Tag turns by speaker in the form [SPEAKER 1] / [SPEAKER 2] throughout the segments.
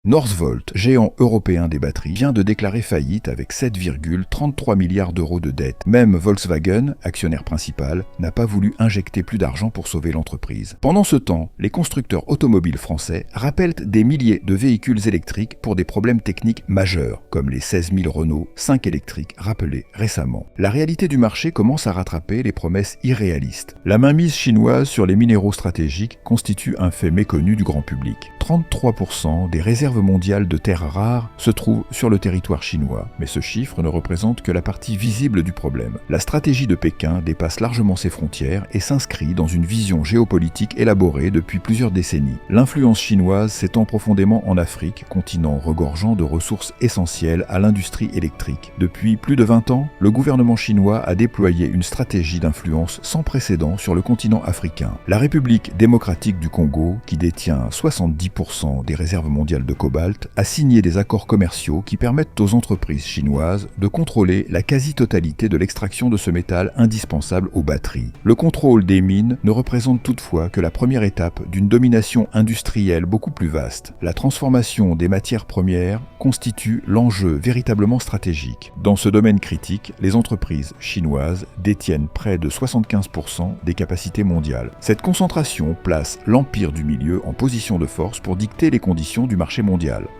[SPEAKER 1] Northvolt, géant européen des batteries, vient de déclarer faillite avec 7,33 milliards d'euros de dettes. Même Volkswagen, actionnaire principal, n'a pas voulu injecter plus d'argent pour sauver l'entreprise. Pendant ce temps, les constructeurs automobiles français rappellent des milliers de véhicules électriques pour des problèmes techniques majeurs, comme les 16 000 Renault 5 électriques rappelés récemment. La réalité du marché commence à rattraper les promesses irréalistes. La mainmise chinoise sur les minéraux stratégiques constitue un fait méconnu du grand public. 33% des réserves mondiales de terres rares se trouvent sur le territoire chinois, mais ce chiffre ne représente que la partie visible du problème. La stratégie de Pékin dépasse largement ses frontières et s'inscrit dans une vision géopolitique élaborée depuis plusieurs décennies. L'influence chinoise s'étend profondément en Afrique, continent regorgeant de ressources essentielles à l'industrie électrique. Depuis plus de 20 ans, le gouvernement chinois a déployé une stratégie d'influence sans précédent sur le continent africain. La République démocratique du Congo, qui détient 70% des réserves mondiales de cobalt, a signé des accords commerciaux qui permettent aux entreprises chinoises de contrôler la quasi-totalité de l'extraction de ce métal indispensable aux batteries. Le contrôle des mines ne représente toutefois que la première étape d'une domination industrielle beaucoup plus vaste. La transformation des matières premières constitue l'enjeu véritablement stratégique. Dans ce domaine critique, les entreprises chinoises détiennent près de 75% des capacités mondiales. Cette concentration place l'empire du milieu en position de force pour dicter les conditions du marché mondial.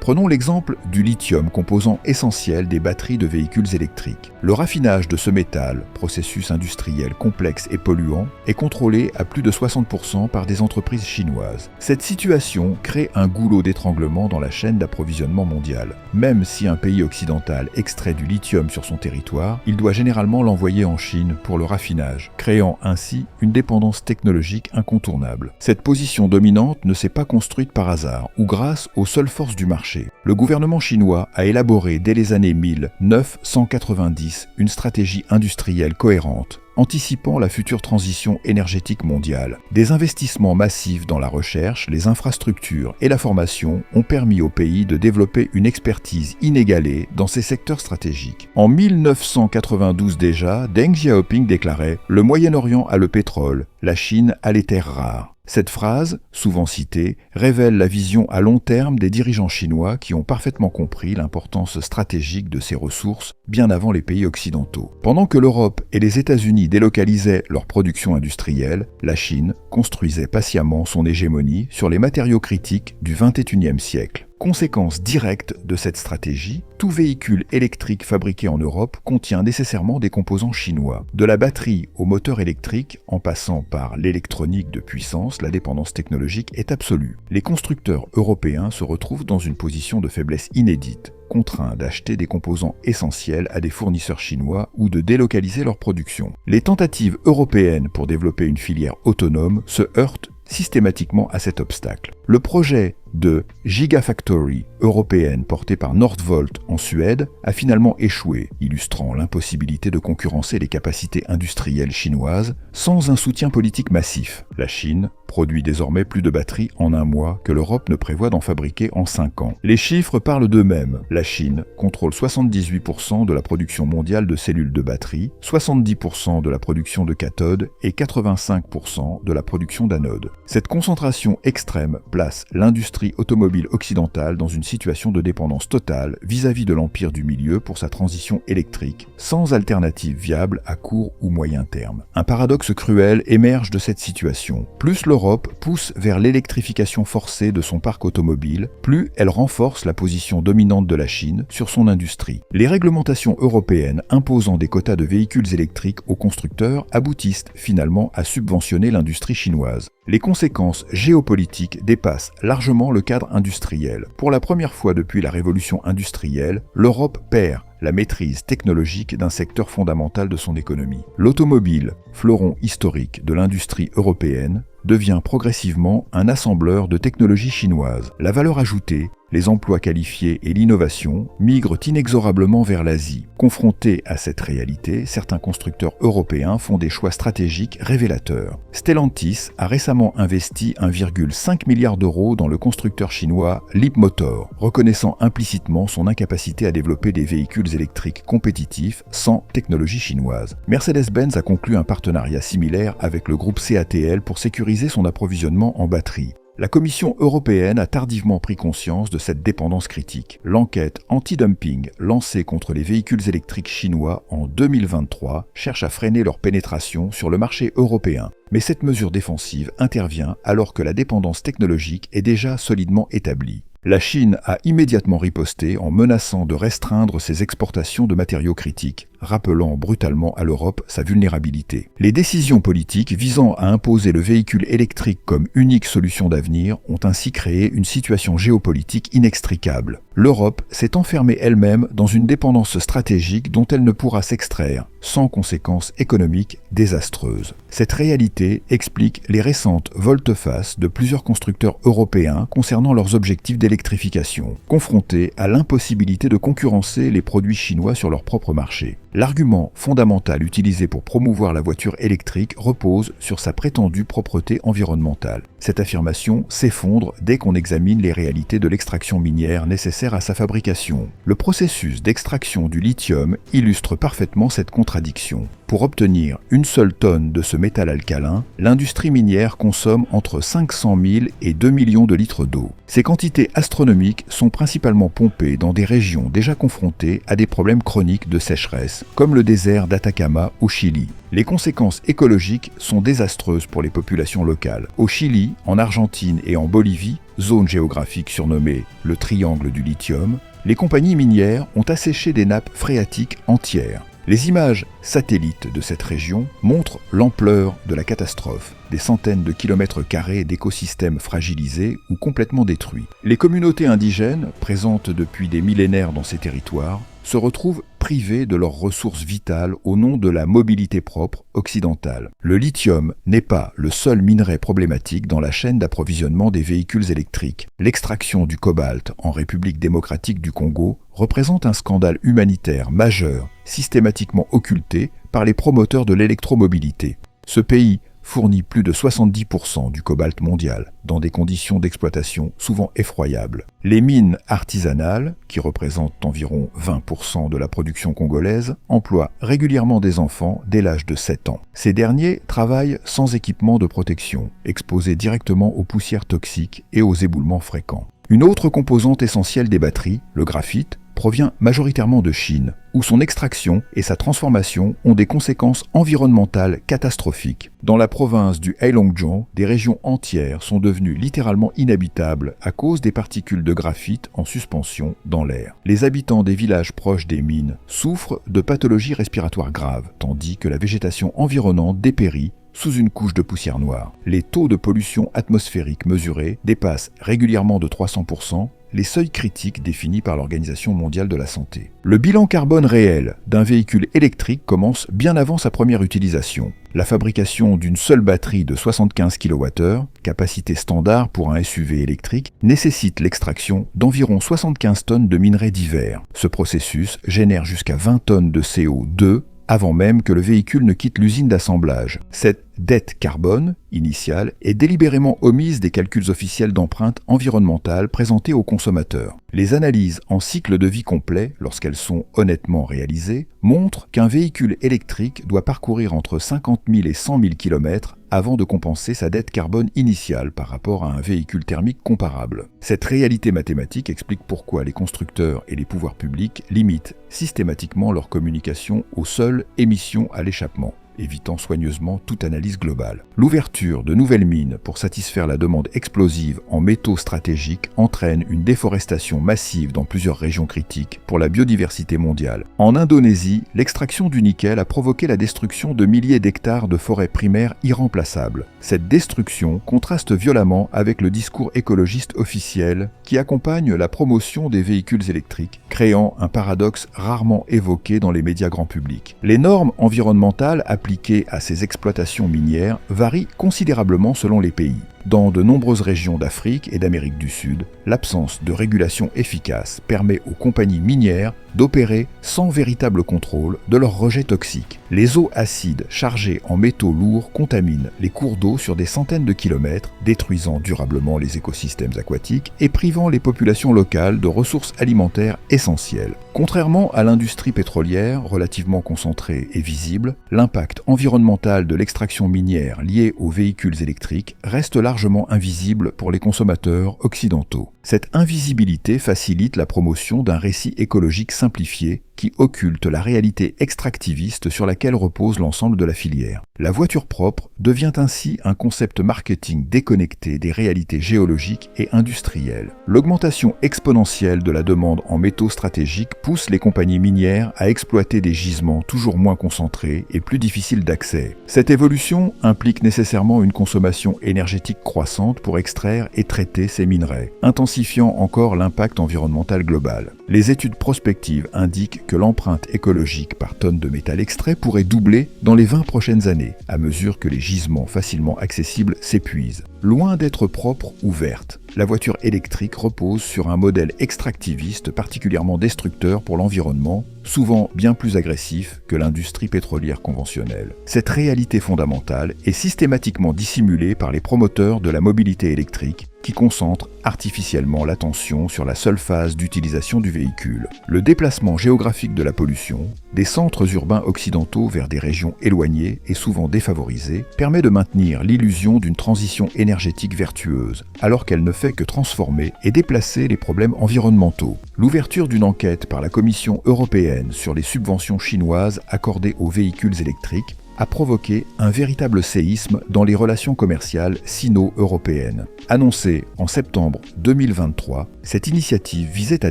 [SPEAKER 1] Prenons l'exemple du lithium, composant essentiel des batteries de véhicules électriques. Le raffinage de ce métal, processus industriel complexe et polluant, est contrôlé à plus de 60% par des entreprises chinoises. Cette situation crée un goulot d'étranglement dans la chaîne d'approvisionnement mondiale. Même si un pays occidental extrait du lithium sur son territoire, il doit généralement l'envoyer en Chine pour le raffinage, créant ainsi une dépendance technologique incontournable. Cette position dominante ne s'est pas construite par hasard ou grâce aux seules forces du marché. Le gouvernement chinois a élaboré dès les années 1990 une stratégie industrielle cohérente, anticipant la future transition énergétique mondiale. Des investissements massifs dans la recherche, les infrastructures et la formation ont permis au pays de développer une expertise inégalée dans ces secteurs stratégiques. En 1992 déjà, Deng Xiaoping déclarait « Le Moyen-Orient a le pétrole, la Chine a les terres rares ». Cette phrase, souvent citée, révèle la vision à long terme des dirigeants chinois qui ont parfaitement compris l'importance stratégique de ces ressources bien avant les pays occidentaux. Pendant que l'Europe et les États-Unis délocalisaient leur production industrielle, la Chine construisait patiemment son hégémonie sur les matériaux critiques du XXIe siècle. Conséquence directe de cette stratégie, tout véhicule électrique fabriqué en Europe contient nécessairement des composants chinois. De la batterie au moteur électrique, en passant par l'électronique de puissance, la dépendance technologique est absolue. Les constructeurs européens se retrouvent dans une position de faiblesse inédite, contraints d'acheter des composants essentiels à des fournisseurs chinois ou de délocaliser leur production. Les tentatives européennes pour développer une filière autonome se heurtent systématiquement à cet obstacle. Le projet de Gigafactory européenne portée par Northvolt en Suède a finalement échoué, illustrant l'impossibilité de concurrencer les capacités industrielles chinoises sans un soutien politique massif. La Chine produit désormais plus de batteries en un mois que l'Europe ne prévoit d'en fabriquer en 5 ans. Les chiffres parlent d'eux-mêmes. La Chine contrôle 78% de la production mondiale de cellules de batterie, 70% de la production de cathodes et 85% de la production d'anodes. Cette concentration extrême place l'industrie automobile occidentale dans une situation de dépendance totale vis-à-vis de l'empire du milieu pour sa transition électrique, sans alternative viable à court ou moyen terme. Un paradoxe cruel émerge de cette situation. Plus l'Europe pousse vers l'électrification forcée de son parc automobile, plus elle renforce la position dominante de la Chine sur son industrie. Les réglementations européennes imposant des quotas de véhicules électriques aux constructeurs aboutissent finalement à subventionner l'industrie chinoise. Les conséquences géopolitiques dépassent largement le cadre industriel. Pour la première fois depuis la révolution industrielle, l'Europe perd la maîtrise technologique d'un secteur fondamental de son économie. L'automobile, fleuron historique de l'industrie européenne, devient progressivement un assembleur de technologies chinoises. La valeur ajoutée, les emplois qualifiés et l'innovation migrent inexorablement vers l'Asie. Confrontés à cette réalité, certains constructeurs européens font des choix stratégiques révélateurs. Stellantis a récemment investi 1,5 milliard d'euros dans le constructeur chinois Leapmotor, reconnaissant implicitement son incapacité à développer des véhicules électriques compétitifs sans technologie chinoise. Mercedes-Benz a conclu un partenariat similaire avec le groupe CATL pour sécuriser son approvisionnement en batterie. La Commission européenne a tardivement pris conscience de cette dépendance critique. L'enquête anti-dumping lancée contre les véhicules électriques chinois en 2023 cherche à freiner leur pénétration sur le marché européen. Mais cette mesure défensive intervient alors que la dépendance technologique est déjà solidement établie. La Chine a immédiatement riposté en menaçant de restreindre ses exportations de matériaux critiques, rappelant brutalement à l'Europe sa vulnérabilité. Les décisions politiques visant à imposer le véhicule électrique comme unique solution d'avenir ont ainsi créé une situation géopolitique inextricable. L'Europe s'est enfermée elle-même dans une dépendance stratégique dont elle ne pourra s'extraire, sans conséquences économiques désastreuses. Cette réalité explique les récentes volte-face de plusieurs constructeurs européens concernant leurs objectifs d'électrification, confrontés à l'impossibilité de concurrencer les produits chinois sur leur propre marché. L'argument fondamental utilisé pour promouvoir la voiture électrique repose sur sa prétendue propreté environnementale. Cette affirmation s'effondre dès qu'on examine les réalités de l'extraction minière nécessaire à sa fabrication. Le processus d'extraction du lithium illustre parfaitement cette contradiction. Pour obtenir une seule tonne de ce métal alcalin, l'industrie minière consomme entre 500 000 et 2 millions de litres d'eau. Ces quantités astronomiques sont principalement pompées dans des régions déjà confrontées à des problèmes chroniques de sécheresse, comme le désert d'Atacama au Chili. Les conséquences écologiques sont désastreuses pour les populations locales. Au Chili, en Argentine et en Bolivie, zone géographique surnommée le triangle du lithium, les compagnies minières ont asséché des nappes phréatiques entières. Les images satellites de cette région montrent l'ampleur de la catastrophe, des centaines de kilomètres carrés d'écosystèmes fragilisés ou complètement détruits. Les communautés indigènes, présentes depuis des millénaires dans ces territoires, se retrouvent privées de leurs ressources vitales au nom de la mobilité propre occidentale. Le lithium n'est pas le seul minerai problématique dans la chaîne d'approvisionnement des véhicules électriques. L'extraction du cobalt en République démocratique du Congo représente un scandale humanitaire majeur, systématiquement occulté par les promoteurs de l'électromobilité. Ce pays fournit plus de 70% du cobalt mondial, dans des conditions d'exploitation souvent effroyables. Les mines artisanales, qui représentent environ 20% de la production congolaise, emploient régulièrement des enfants dès l'âge de 7 ans. Ces derniers travaillent sans équipement de protection, exposés directement aux poussières toxiques et aux éboulements fréquents. Une autre composante essentielle des batteries, le graphite, provient majoritairement de Chine, où son extraction et sa transformation ont des conséquences environnementales catastrophiques. Dans la province du Heilongjiang, des régions entières sont devenues littéralement inhabitables à cause des particules de graphite en suspension dans l'air. Les habitants des villages proches des mines souffrent de pathologies respiratoires graves, tandis que la végétation environnante dépérit sous une couche de poussière noire. Les taux de pollution atmosphérique mesurés dépassent régulièrement de 300%, les seuils critiques définis par l'Organisation mondiale de la santé. Le bilan carbone réel d'un véhicule électrique commence bien avant sa première utilisation. La fabrication d'une seule batterie de 75 kWh, capacité standard pour un SUV électrique, nécessite l'extraction d'environ 75 tonnes de minerais divers. Ce processus génère jusqu'à 20 tonnes de CO2 avant même que le véhicule ne quitte l'usine d'assemblage. Cette dette carbone initiale est délibérément omise des calculs officiels d'empreinte environnementale présentés aux consommateurs. Les analyses en cycle de vie complet, lorsqu'elles sont honnêtement réalisées, montrent qu'un véhicule électrique doit parcourir entre 50 000 et 100 000 km avant de compenser sa dette carbone initiale par rapport à un véhicule thermique comparable. Cette réalité mathématique explique pourquoi les constructeurs et les pouvoirs publics limitent systématiquement leur communication aux seules émissions à l'échappement, évitant soigneusement toute analyse globale. L'ouverture de nouvelles mines pour satisfaire la demande explosive en métaux stratégiques entraîne une déforestation massive dans plusieurs régions critiques pour la biodiversité mondiale. En Indonésie, l'extraction du nickel a provoqué la destruction de milliers d'hectares de forêts primaires irremplaçables. Cette destruction contraste violemment avec le discours écologiste officiel qui accompagne la promotion des véhicules électriques, créant un paradoxe rarement évoqué dans les médias grand public. Les normes environnementales appliquées à ces exploitations minières varient considérablement selon les pays. Dans de nombreuses régions d'Afrique et d'Amérique du Sud, l'absence de régulation efficace permet aux compagnies minières d'opérer sans véritable contrôle de leurs rejets toxiques. Les eaux acides chargées en métaux lourds contaminent les cours d'eau sur des centaines de kilomètres, détruisant durablement les écosystèmes aquatiques et privant les populations locales de ressources alimentaires essentielles. Contrairement à l'industrie pétrolière, relativement concentrée et visible, l'impact environnemental de l'extraction minière liée aux véhicules électriques reste largement invisible pour les consommateurs occidentaux. Cette invisibilité facilite la promotion d'un récit écologique simplifié qui occulte la réalité extractiviste sur laquelle repose l'ensemble de la filière. La voiture propre devient ainsi un concept marketing déconnecté des réalités géologiques et industrielles. L'augmentation exponentielle de la demande en métaux stratégiques pousse les compagnies minières à exploiter des gisements toujours moins concentrés et plus difficiles d'accès. Cette évolution implique nécessairement une consommation énergétique croissante pour extraire et traiter ces minerais, intensifiant encore l'impact environnemental global. Les études prospectives indiquent que l'empreinte écologique par tonne de métal extrait pourrait doubler dans les 20 prochaines années, à mesure que les gisements facilement accessibles s'épuisent. Loin d'être propre ou verte, la voiture électrique repose sur un modèle extractiviste particulièrement destructeur pour l'environnement, souvent bien plus agressif que l'industrie pétrolière conventionnelle. Cette réalité fondamentale est systématiquement dissimulée par les promoteurs de la mobilité électrique qui concentrent artificiellement l'attention sur la seule phase d'utilisation du véhicule. Le déplacement géographique de la pollution, des centres urbains occidentaux vers des régions éloignées et souvent défavorisées, permet de maintenir l'illusion d'une transition énergétique vertueuse, alors qu'elle ne fait que transformer et déplacer les problèmes environnementaux. L'ouverture d'une enquête par la Commission européenne sur les subventions chinoises accordées aux véhicules électriques a provoqué un véritable séisme dans les relations commerciales sino-européennes. Annoncée en septembre 2023, cette initiative visait à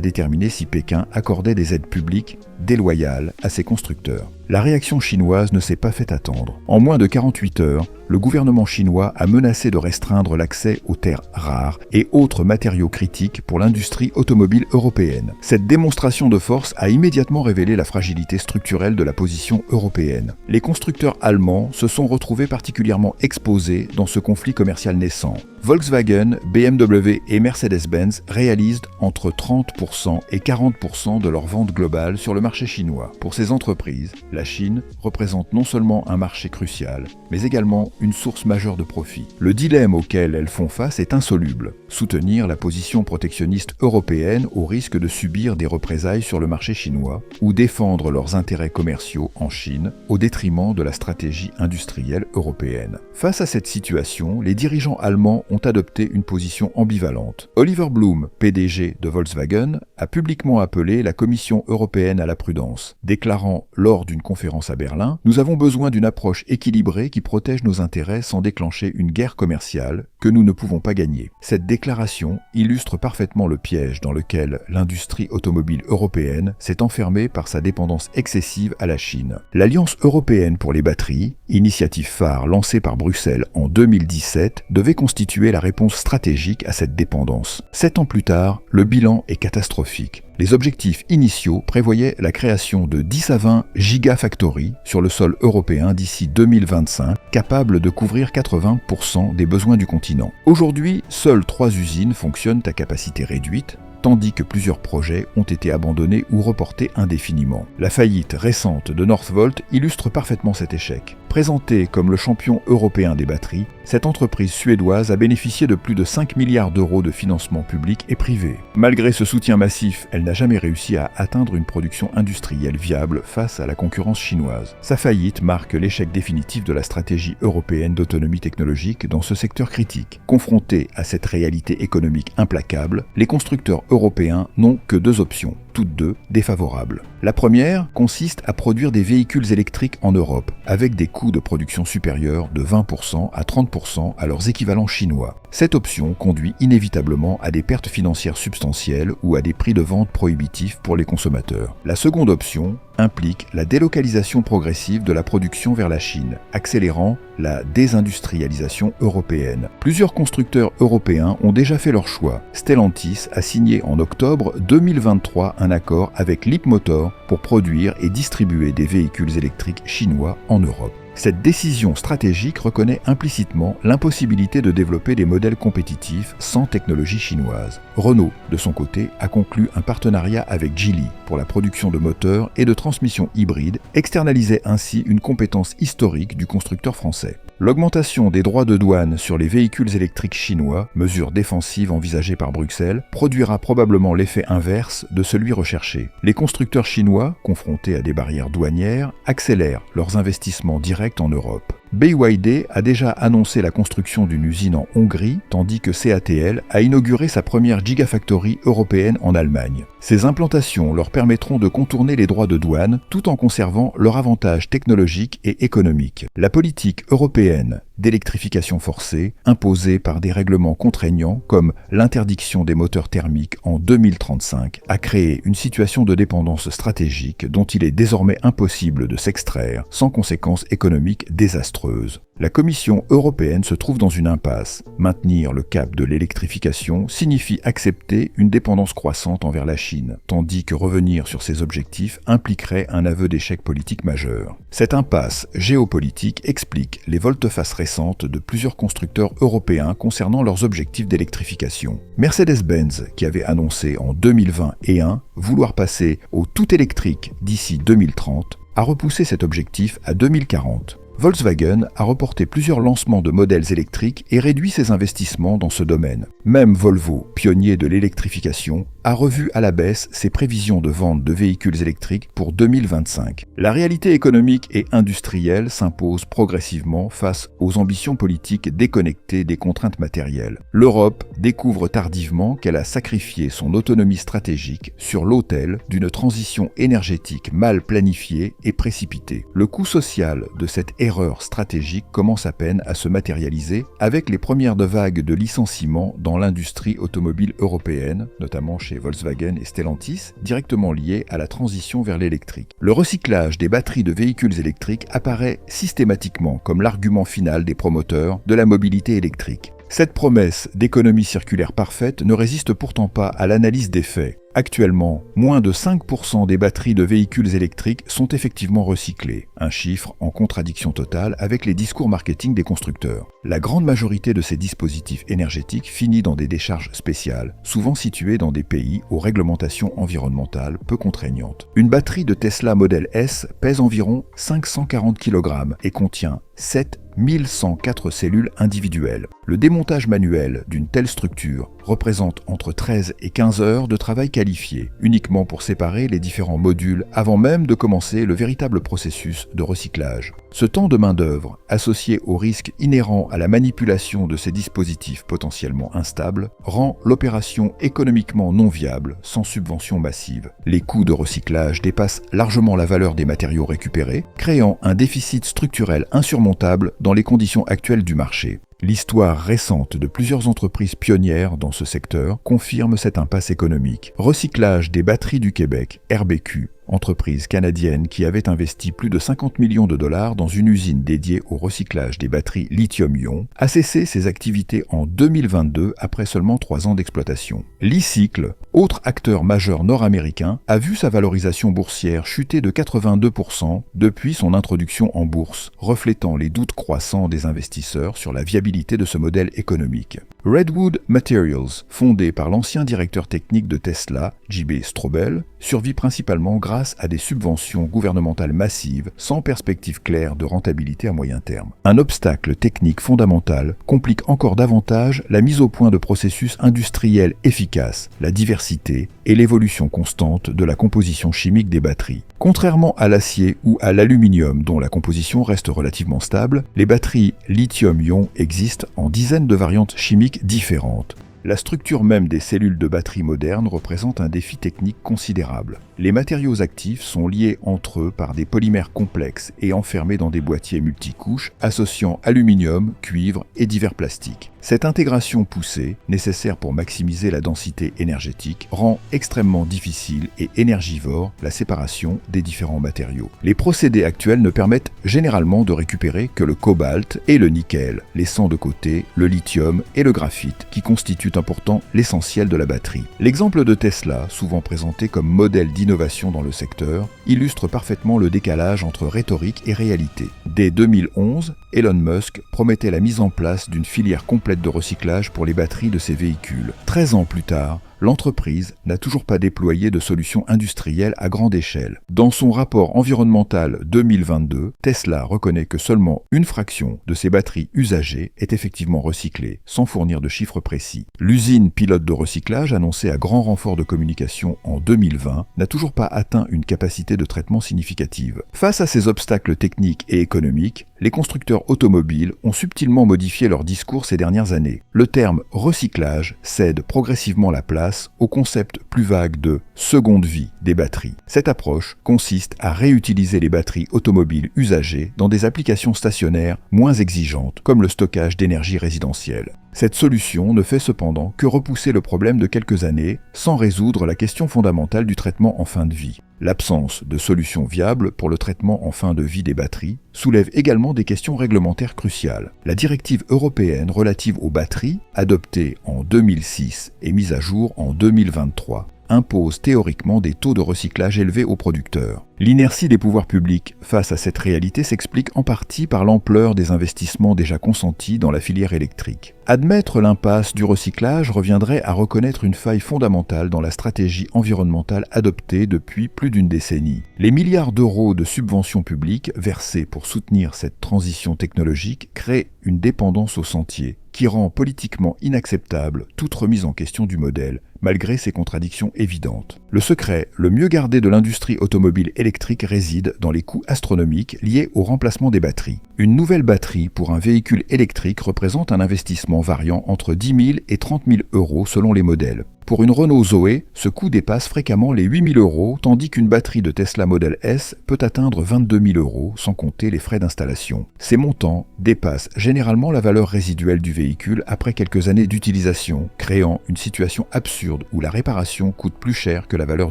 [SPEAKER 1] déterminer si Pékin accordait des aides publiques déloyales à ses constructeurs. La réaction chinoise ne s'est pas fait attendre. En moins de 48 heures, le gouvernement chinois a menacé de restreindre l'accès aux terres rares et autres matériaux critiques pour l'industrie automobile européenne. Cette démonstration de force a immédiatement révélé la fragilité structurelle de la position européenne. Les constructeurs allemands se sont retrouvés particulièrement exposés dans ce conflit commercial naissant. Volkswagen, BMW et Mercedes-Benz réalisent entre 30% et 40% de leurs ventes globales sur le marché chinois. Pour ces entreprises, la Chine représente non seulement un marché crucial, mais également une source majeure de profit. Le dilemme auquel elles font face est insoluble. Soutenir la position protectionniste européenne au risque de subir des représailles sur le marché chinois, ou défendre leurs intérêts commerciaux en Chine au détriment de la stratégie industrielle européenne. Face à cette situation, les dirigeants allemands ont adopté une position ambivalente. Oliver Blume, PDG de Volkswagen, a publiquement appelé la Commission européenne à la prudence, déclarant lors d'une conférence à Berlin « Nous avons besoin d'une approche équilibrée qui protège nos intérêts sans déclencher une guerre commerciale que nous ne pouvons pas gagner ». Cette déclaration illustre parfaitement le piège dans lequel l'industrie automobile européenne s'est enfermée par sa dépendance excessive à la Chine. L'Alliance européenne pour les batteries, initiative phare lancée par Bruxelles en 2017, devait constituer la réponse stratégique à cette dépendance. 7 ans plus tard, le bilan est catastrophique. Les objectifs initiaux prévoyaient la création de 10 à 20 gigafactories sur le sol européen d'ici 2025, capables de couvrir 80% des besoins du continent. Aujourd'hui, seules 3 usines fonctionnent à capacité réduite, tandis que plusieurs projets ont été abandonnés ou reportés indéfiniment. La faillite récente de Northvolt illustre parfaitement cet échec. Présentée comme le champion européen des batteries, cette entreprise suédoise a bénéficié de plus de 5 milliards d'euros de financement public et privé. Malgré ce soutien massif, elle n'a jamais réussi à atteindre une production industrielle viable face à la concurrence chinoise. Sa faillite marque l'échec définitif de la stratégie européenne d'autonomie technologique dans ce secteur critique. Confrontés à cette réalité économique implacable, les constructeurs européens n'ont que 2 options, toutes 2 défavorables. La première consiste à produire des véhicules électriques en Europe, avec des coûts de production supérieurs de 20% à 30% à leurs équivalents chinois. Cette option conduit inévitablement à des pertes financières substantielles ou à des prix de vente prohibitifs pour les consommateurs. La seconde option implique la délocalisation progressive de la production vers la Chine, accélérant la désindustrialisation européenne. Plusieurs constructeurs européens ont déjà fait leur choix. Stellantis a signé en octobre 2023 un accord avec Leapmotor pour produire et distribuer des véhicules électriques chinois en Europe. Cette décision stratégique reconnaît implicitement l'impossibilité de développer des modèles compétitifs sans technologie chinoise. Renault, de son côté, a conclu un partenariat avec Geely pour la production de moteurs et de transmissions hybrides, externalisait ainsi une compétence historique du constructeur français. L'augmentation des droits de douane sur les véhicules électriques chinois, mesure défensive envisagée par Bruxelles, produira probablement l'effet inverse de celui recherché. Les constructeurs chinois, confrontés à des barrières douanières, accélèrent leurs investissements directs en Europe. BYD a déjà annoncé la construction d'une usine en Hongrie, tandis que CATL a inauguré sa première Gigafactory européenne en Allemagne. Ces implantations leur permettront de contourner les droits de douane tout en conservant leur avantage technologique et économique. La politique européenne d'électrification forcée, imposée par des règlements contraignants comme l'interdiction des moteurs thermiques en 2035, a créé une situation de dépendance stratégique dont il est désormais impossible de s'extraire sans conséquences économiques désastreuses. La Commission européenne se trouve dans une impasse. Maintenir le cap de l'électrification signifie accepter une dépendance croissante envers la Chine, tandis que revenir sur ces objectifs impliquerait un aveu d'échec politique majeur. Cette impasse géopolitique explique les volte-face récentes de plusieurs constructeurs européens concernant leurs objectifs d'électrification. Mercedes-Benz, qui avait annoncé en 2021 vouloir passer au tout électrique d'ici 2030, a repoussé cet objectif à 2040. Volkswagen a reporté plusieurs lancements de modèles électriques et réduit ses investissements dans ce domaine. Même Volvo, pionnier de l'électrification, a revu à la baisse ses prévisions de vente de véhicules électriques pour 2025. La réalité économique et industrielle s'impose progressivement face aux ambitions politiques déconnectées des contraintes matérielles. L'Europe découvre tardivement qu'elle a sacrifié son autonomie stratégique sur l'autel d'une transition énergétique mal planifiée et précipitée. Le coût social de cette erreur stratégique commence à peine à se matérialiser avec les premières vagues de licenciements dans l'industrie automobile européenne, notamment chez Volkswagen et Stellantis, directement liées à la transition vers l'électrique. Le recyclage des batteries de véhicules électriques apparaît systématiquement comme l'argument final des promoteurs de la mobilité électrique. Cette promesse d'économie circulaire parfaite ne résiste pourtant pas à l'analyse des faits. Actuellement, moins de 5% des batteries de véhicules électriques sont effectivement recyclées, un chiffre en contradiction totale avec les discours marketing des constructeurs. La grande majorité de ces dispositifs énergétiques finit dans des décharges spéciales, souvent situées dans des pays aux réglementations environnementales peu contraignantes. Une batterie de Tesla Model S pèse environ 540 kg et contient 7104 cellules individuelles. Le démontage manuel d'une telle structure représente entre 13 et 15 heures de travail qualifié, uniquement pour séparer les différents modules avant même de commencer le véritable processus de recyclage. Ce temps de main-d'œuvre, associé au risque inhérent à la manipulation de ces dispositifs potentiellement instables, rend l'opération économiquement non viable sans subvention massive. Les coûts de recyclage dépassent largement la valeur des matériaux récupérés, créant un déficit structurel insurmontable dans les conditions actuelles du marché. L'histoire récente de plusieurs entreprises pionnières dans ce secteur confirme cette impasse économique. Recyclage des batteries du Québec, RBQ, entreprise canadienne qui avait investi plus de 50 millions de dollars dans une usine dédiée au recyclage des batteries lithium-ion, a cessé ses activités en 2022 après seulement 3 ans d'exploitation. L'e-Cycle, autre acteur majeur nord-américain, a vu sa valorisation boursière chuter de 82% depuis son introduction en bourse, reflétant les doutes croissants des investisseurs sur la viabilité de ce modèle économique. Redwood Materials, fondé par l'ancien directeur technique de Tesla, J.B. Straubel, survit principalement grâce à des subventions gouvernementales massives sans perspective claire de rentabilité à moyen terme. Un obstacle technique fondamental complique encore davantage la mise au point de processus industriels efficaces, la diversité et l'évolution constante de la composition chimique des batteries. Contrairement à l'acier ou à l'aluminium dont la composition reste relativement stable, les batteries lithium-ion existent en dizaines de variantes chimiques différentes. La structure même des cellules de batterie modernes représente un défi technique considérable. Les matériaux actifs sont liés entre eux par des polymères complexes et enfermés dans des boîtiers multicouches associant aluminium, cuivre et divers plastiques. Cette intégration poussée, nécessaire pour maximiser la densité énergétique, rend extrêmement difficile et énergivore la séparation des différents matériaux. Les procédés actuels ne permettent généralement de récupérer que le cobalt et le nickel, laissant de côté le lithium et le graphite, qui constituent pourtant l'essentiel de la batterie. L'exemple de Tesla, souvent présenté comme modèle d'innovation dans le secteur, illustre parfaitement le décalage entre rhétorique et réalité. Dès 2011, Elon Musk promettait la mise en place d'une filière complète de recyclage pour les batteries de ses véhicules. 13 ans plus tard, l'entreprise n'a toujours pas déployé de solutions industrielles à grande échelle. Dans son rapport environnemental 2022, Tesla reconnaît que seulement une fraction de ses batteries usagées est effectivement recyclée, sans fournir de chiffres précis. L'usine pilote de recyclage, annoncée à grand renfort de communication en 2020, n'a toujours pas atteint une capacité de traitement significative. Face à ces obstacles techniques et économiques, les constructeurs automobiles ont subtilement modifié leur discours ces dernières années. Le terme recyclage cède progressivement la place au concept plus vague de seconde vie des batteries. Cette approche consiste à réutiliser les batteries automobiles usagées dans des applications stationnaires moins exigeantes, comme le stockage d'énergie résidentielle. Cette solution ne fait cependant que repousser le problème de quelques années sans résoudre la question fondamentale du traitement en fin de vie. L'absence de solution viable pour le traitement en fin de vie des batteries soulève également des questions réglementaires cruciales. La directive européenne relative aux batteries, adoptée en 2006 et mise à jour en 2023, impose théoriquement des taux de recyclage élevés aux producteurs. L'inertie des pouvoirs publics face à cette réalité s'explique en partie par l'ampleur des investissements déjà consentis dans la filière électrique. Admettre l'impasse du recyclage reviendrait à reconnaître une faille fondamentale dans la stratégie environnementale adoptée depuis plus d'une décennie. Les milliards d'euros de subventions publiques versées pour soutenir cette transition technologique créent une dépendance au sentier, qui rend politiquement inacceptable toute remise en question du modèle, malgré ses contradictions évidentes. Le secret le mieux gardé de l'industrie automobile électrique réside dans les coûts astronomiques liés au remplacement des batteries. Une nouvelle batterie pour un véhicule électrique représente un investissement variant entre 10 000 et 30 000 euros selon les modèles. Pour une Renault Zoé, ce coût dépasse fréquemment les 8 000 euros, tandis qu'une batterie de Tesla Model S peut atteindre 22 000 euros, sans compter les frais d'installation. Ces montants dépassent généralement la valeur résiduelle du véhicule après quelques années d'utilisation, créant une situation absurde où la réparation coûte plus cher que la valeur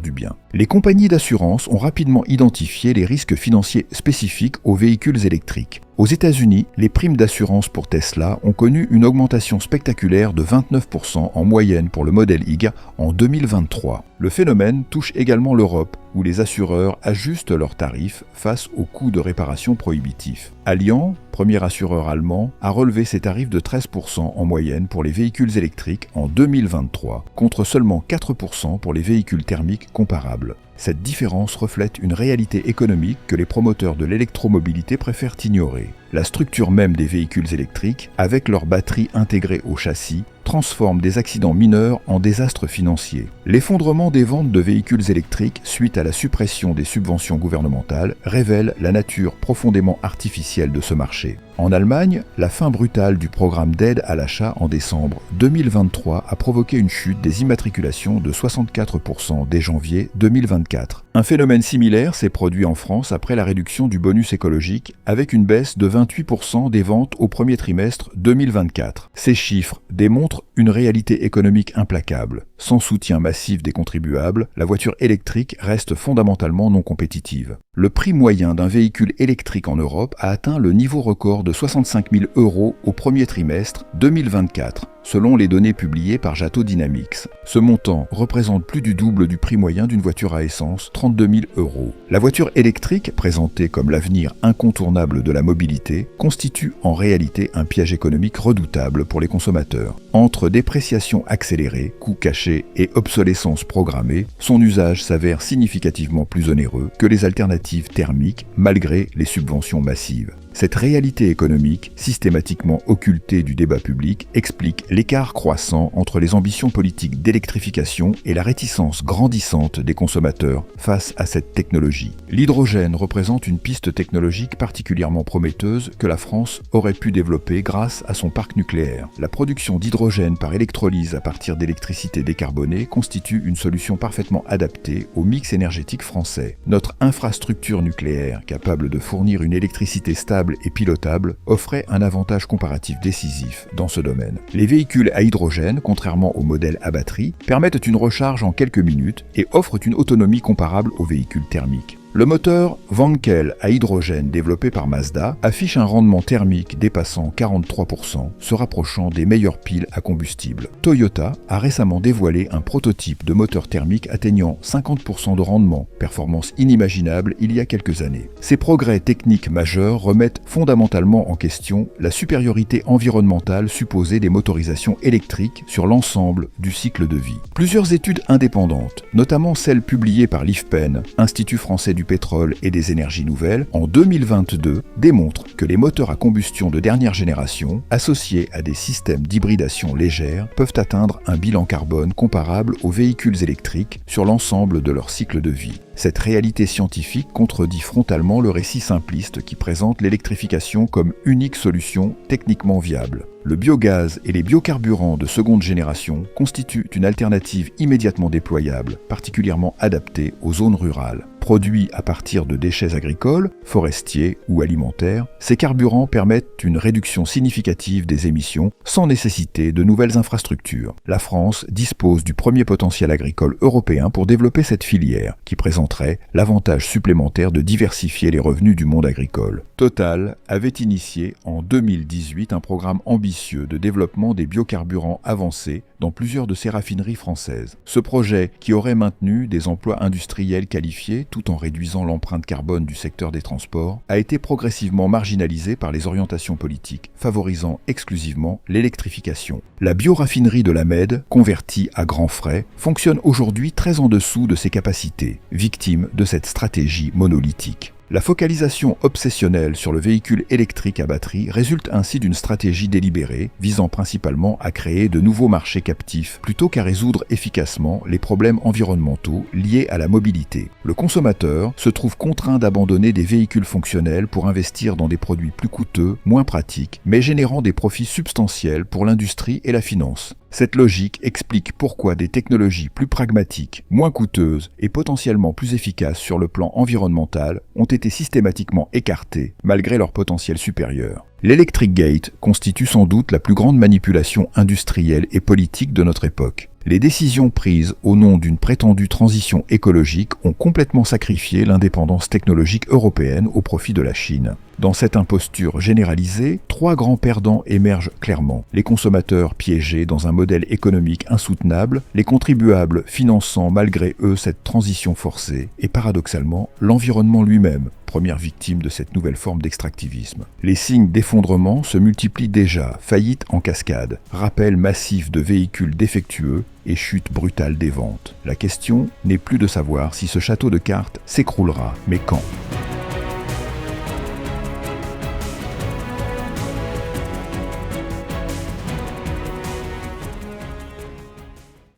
[SPEAKER 1] du bien. Les compagnies d'assurance ont rapidement identifié les risques financiers spécifiques aux véhicules électriques. Aux États-Unis, les primes d'assurance pour Tesla ont connu une augmentation spectaculaire de 29% en moyenne pour le modèle Y en 2023. Le phénomène touche également l'Europe, où les assureurs ajustent leurs tarifs face aux coûts de réparation prohibitifs. Allianz, premier assureur allemand, a relevé ses tarifs de 13% en moyenne pour les véhicules électriques en 2023, contre seulement 4% pour les véhicules thermiques comparables. Cette différence reflète une réalité économique que les promoteurs de l'électromobilité préfèrent ignorer. La structure même des véhicules électriques, avec leurs batteries intégrées au châssis, transforme des accidents mineurs en désastres financiers. L'effondrement des ventes de véhicules électriques suite à la suppression des subventions gouvernementales révèle la nature profondément artificielle de ce marché. En Allemagne, la fin brutale du programme d'aide à l'achat en décembre 2023 a provoqué une chute des immatriculations de 64% dès janvier 2024. Un phénomène similaire s'est produit en France après la réduction du bonus écologique, avec une baisse de 28% des ventes au premier trimestre 2024. Ces chiffres démontrent une réalité économique implacable. Sans soutien massif des contribuables, la voiture électrique reste fondamentalement non compétitive. Le prix moyen d'un véhicule électrique en Europe a atteint le niveau record de 65 000 euros au premier trimestre 2024, selon les données publiées par Jato Dynamics. Ce montant représente plus du double du prix moyen d'une voiture à essence, 32 000 euros. La voiture électrique, présentée comme l'avenir incontournable de la mobilité, constitue en réalité un piège économique redoutable pour les consommateurs. Entre dépréciation accélérée, coûts cachés et obsolescence programmée, son usage s'avère significativement plus onéreux que les alternatives thermiques malgré les subventions massives. Cette réalité économique, systématiquement occultée du débat public, explique l'écart croissant entre les ambitions politiques d'électrification et la réticence grandissante des consommateurs face à cette technologie. L'hydrogène représente une piste technologique particulièrement prometteuse que la France aurait pu développer grâce à son parc nucléaire. La production d'hydrogène par électrolyse à partir d'électricité décarbonée constitue une solution parfaitement adaptée au mix énergétique français. Notre infrastructure nucléaire, capable de fournir une électricité stable fiable et pilotable offrait un avantage comparatif décisif dans ce domaine. Les véhicules à hydrogène, contrairement aux modèles à batterie, permettent une recharge en quelques minutes et offrent une autonomie comparable aux véhicules thermiques. Le moteur Wankel à hydrogène développé par Mazda affiche un rendement thermique dépassant 43%, se rapprochant des meilleures piles à combustible. Toyota a récemment dévoilé un prototype de moteur thermique atteignant 50% de rendement, performance inimaginable il y a quelques années. Ces progrès techniques majeurs remettent fondamentalement en question la supériorité environnementale supposée des motorisations électriques sur l'ensemble du cycle de vie. Plusieurs études indépendantes, notamment celles publiées par l'IFPEN, Institut français du pétrole et des énergies nouvelles, en 2022, démontrent que les moteurs à combustion de dernière génération, associés à des systèmes d'hybridation légère, peuvent atteindre un bilan carbone comparable aux véhicules électriques sur l'ensemble de leur cycle de vie. Cette réalité scientifique contredit frontalement le récit simpliste qui présente l'électrification comme unique solution techniquement viable. Le biogaz et les biocarburants de seconde génération constituent une alternative immédiatement déployable, particulièrement adaptée aux zones rurales. Produits à partir de déchets agricoles, forestiers ou alimentaires, ces carburants permettent une réduction significative des émissions sans nécessiter de nouvelles infrastructures. La France dispose du premier potentiel agricole européen pour développer cette filière, qui présenterait l'avantage supplémentaire de diversifier les revenus du monde agricole. Total avait initié en 2018 un programme ambitieux de développement des biocarburants avancés dans plusieurs de ses raffineries françaises. Ce projet, qui aurait maintenu des emplois industriels qualifiés tout en réduisant l'empreinte carbone du secteur des transports, a été progressivement marginalisé par les orientations politiques, favorisant exclusivement l'électrification. La bioraffinerie de la Mède, convertie à grands frais, fonctionne aujourd'hui très en dessous de ses capacités, victime de cette stratégie monolithique. La focalisation obsessionnelle sur le véhicule électrique à batterie résulte ainsi d'une stratégie délibérée, visant principalement à créer de nouveaux marchés captifs, plutôt qu'à résoudre efficacement les problèmes environnementaux liés à la mobilité. Le consommateur se trouve contraint d'abandonner des véhicules fonctionnels pour investir dans des produits plus coûteux, moins pratiques, mais générant des profits substantiels pour l'industrie et la finance. Cette logique explique pourquoi des technologies plus pragmatiques, moins coûteuses et potentiellement plus efficaces sur le plan environnemental ont été systématiquement écartées malgré leur potentiel supérieur. L'Electric Gate constitue sans doute la plus grande manipulation industrielle et politique de notre époque. Les décisions prises au nom d'une prétendue transition écologique ont complètement sacrifié l'indépendance technologique européenne au profit de la Chine. Dans cette imposture généralisée, trois grands perdants émergent clairement. Les consommateurs piégés dans un modèle économique insoutenable, les contribuables finançant malgré eux cette transition forcée, et paradoxalement, l'environnement lui-même, première victime de cette nouvelle forme d'extractivisme. Les signes d'effondrement se multiplient déjà, faillites en cascade, rappel massif de véhicules défectueux et chute brutale des ventes. La question n'est plus de savoir si ce château de cartes s'écroulera, mais quand.